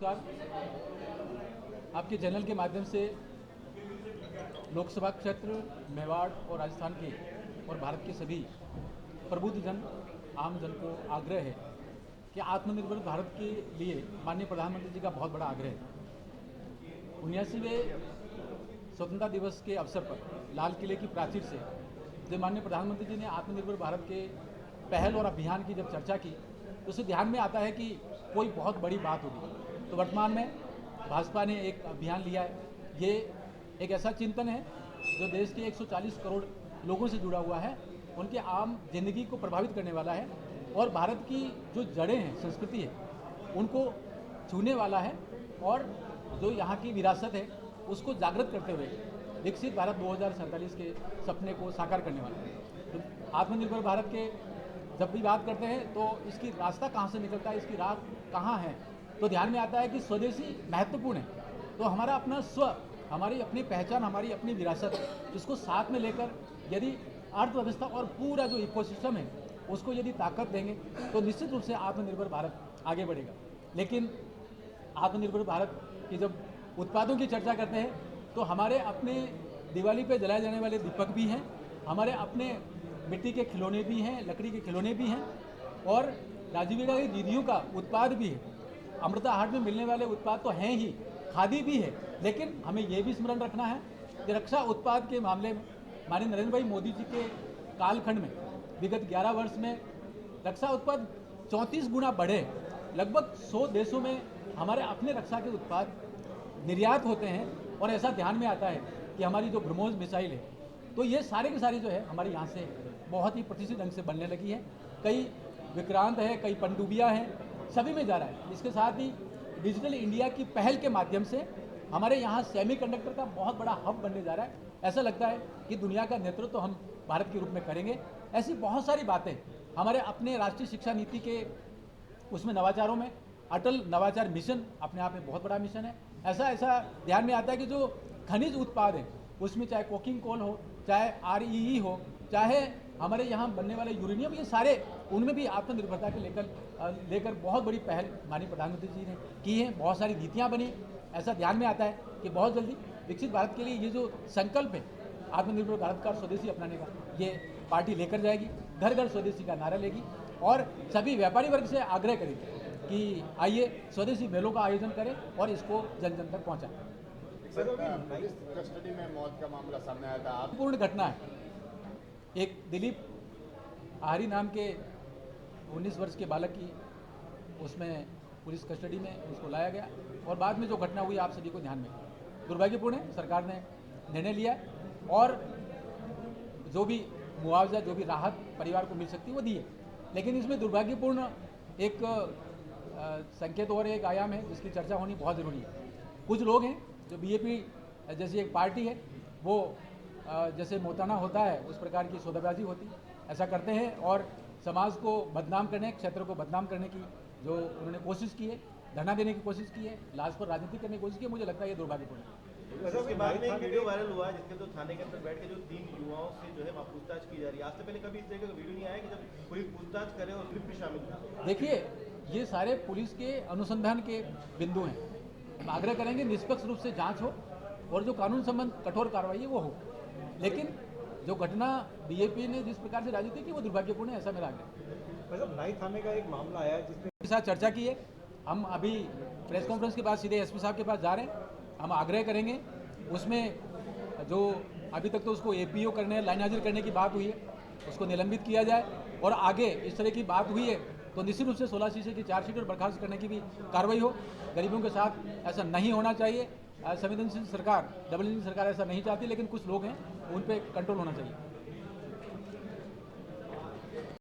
नमस्कार। आपके चैनल के माध्यम से लोकसभा क्षेत्र मेवाड़ और राजस्थान के और भारत के सभी प्रबुद्ध जन आम जन को आग्रह है कि आत्मनिर्भर भारत के लिए माननीय प्रधानमंत्री जी का बहुत बड़ा आग्रह है। 79वें स्वतंत्रता दिवस के अवसर पर लाल किले की प्राचीर से जब माननीय प्रधानमंत्री जी ने आत्मनिर्भर भारत के पहल और अभियान की जब चर्चा की तो उसे ध्यान में आता है कि कोई बहुत बड़ी बात होगी। तो वर्तमान में भाजपा ने एक अभियान लिया है। ये एक ऐसा चिंतन है जो देश के 140 करोड़ लोगों से जुड़ा हुआ है, उनके आम जिंदगी को प्रभावित करने वाला है और भारत की जो जड़ें हैं, संस्कृति है, उनको छूने वाला है और जो यहाँ की विरासत है उसको जागृत करते हुए विकसित भारत 2047 के सपने को साकार करने वाला है। तो आत्मनिर्भर भारत के जब भी बात करते हैं तो इसकी रास्ता कहाँ से निकलता है, इसकी राह कहाँ है, तो ध्यान में आता है कि स्वदेशी महत्वपूर्ण है। तो हमारा अपना हमारी अपनी पहचान, हमारी अपनी विरासत, इसको साथ में लेकर यदि अर्थव्यवस्था और पूरा जो इकोसिस्टम है उसको यदि ताकत देंगे तो निश्चित रूप से आत्मनिर्भर भारत आगे बढ़ेगा। लेकिन आत्मनिर्भर भारत की जब उत्पादों की चर्चा करते हैं तो हमारे अपने दिवाली पे जलाए जाने वाले दीपक भी हैं, हमारे अपने मिट्टी के खिलौने भी हैं, लकड़ी के खिलौने भी हैं और राजीविका की दीदियों का उत्पाद भी है। अमृता हाट में मिलने वाले उत्पाद तो हैं ही, खादी भी है, लेकिन हमें ये भी स्मरण रखना है कि रक्षा उत्पाद के मामले में माननीय नरेंद्र भाई मोदी जी के कालखंड में विगत 11 वर्ष में रक्षा उत्पाद 34 गुना बढ़े। लगभग 100 देशों में हमारे अपने रक्षा के उत्पाद निर्यात होते हैं और ऐसा ध्यान में आता है कि हमारी जो ब्रह्मोस मिसाइल है तो ये सारे के सारे जो है हमारे यहाँ से बहुत ही प्रतिष्ठित ढंग से बनने लगी है। कई विक्रांत है, कई पनडुबिया हैं, सभी में जा रहा है। इसके साथ ही डिजिटल इंडिया की पहल के माध्यम से हमारे यहाँ सेमीकंडक्टर का बहुत बड़ा हब बनने जा रहा है। ऐसा लगता है कि दुनिया का नेतृत्व तो हम भारत के रूप में करेंगे। ऐसी बहुत सारी बातें हमारे अपने राष्ट्रीय शिक्षा नीति के उसमें नवाचारों में अटल नवाचार मिशन अपने आप में बहुत बड़ा मिशन है। ऐसा ध्यान में आता है कि जो खनिज उत्पाद है उसमें चाहे कोकिंग कोल हो, चाहे REE हो, चाहे हमारे यहाँ बनने वाले यूरेनियम, ये सारे उनमें भी आत्मनिर्भरता के लेकर बहुत बड़ी पहल माननीय प्रधानमंत्री जी ने की है। बहुत सारी नीतियाँ बनी। ऐसा ध्यान में आता है कि बहुत जल्दी विकसित भारत के लिए ये जो संकल्प है आत्मनिर्भर भारत का स्वदेशी अपनाने का, ये पार्टी लेकर जाएगी, घर घर स्वदेशी का नारा लेगी और सभी व्यापारी वर्ग से आग्रह करेगी कि आइए स्वदेशी मेलों का आयोजन करें और इसको जन जन तक पहुँचाएं। कस्टडी में मौत का मामला सामने आया था, पूर्ण घटना है। एक दिलीप आहारी नाम के 19 वर्ष के बालक की उसमें पुलिस कस्टडी में उसको लाया गया और बाद में जो घटना हुई आप सभी को ध्यान में, दुर्भाग्यपूर्ण है। सरकार ने निर्णय लिया और जो भी मुआवजा, जो भी राहत परिवार को मिल सकती है वो दी है। लेकिन इसमें दुर्भाग्यपूर्ण एक संकेत और एक आयाम है जिसकी चर्चा होनी बहुत ज़रूरी है। कुछ लोग हैं जो BJP जैसी एक पार्टी है, वो जैसे मोताना होता है उस प्रकार की सौदाबाजी होती, ऐसा करते हैं और समाज को बदनाम करने, क्षेत्र को बदनाम करने की जो उन्होंने कोशिश की है, धरना देने की कोशिश की है, लाश पर राजनीति करने की कोशिश की है, मुझे लगता है ये दुर्भाग्यपूर्ण है। उसके बाद में एक वीडियो वायरल हुआ है जिसके तो थाने के अंदर बैठ के जो 3 युवाओं से जो है वहाँ पूछताछ की जा रही है। आज से पहले कभी इस तरह का वीडियो नहीं आया कि जब कोई पूछताछ करे और क्लिप भी शामिल था? देखिए, ये सारे पुलिस के अनुसंधान के बिंदु हैं। हम आग्रह करेंगे निष्पक्ष रूप से जांच हो और जो कानून संबंध कठोर कार्रवाई है वो हो। लेकिन जो घटना BJP ने जिस प्रकार से राजनीति की वो दुर्भाग्यपूर्ण है, ऐसा मेरा आग्रह है। नई थाने का एक मामला आया जिसमें के साथ चर्चा की है। हम अभी प्रेस कॉन्फ्रेंस के बाद सीधे SP साहब के पास जा रहे हैं। हम आग्रह करेंगे उसमें जो अभी तक तो उसको APO करने, लाइन हाजिर करने की बात हुई है, उसको निलंबित किया जाए और आगे इस तरह की बात हुई है तो निश्चित रूप से 16 शीशे की चार्जशीट और बर्खास्त करने की भी कार्रवाई हो। गरीबों के साथ ऐसा नहीं होना चाहिए। संवेदनशील सरकार, डबल इंजन सरकार ऐसा नहीं चाहती, लेकिन कुछ लोग हैं उन पर कंट्रोल होना चाहिए।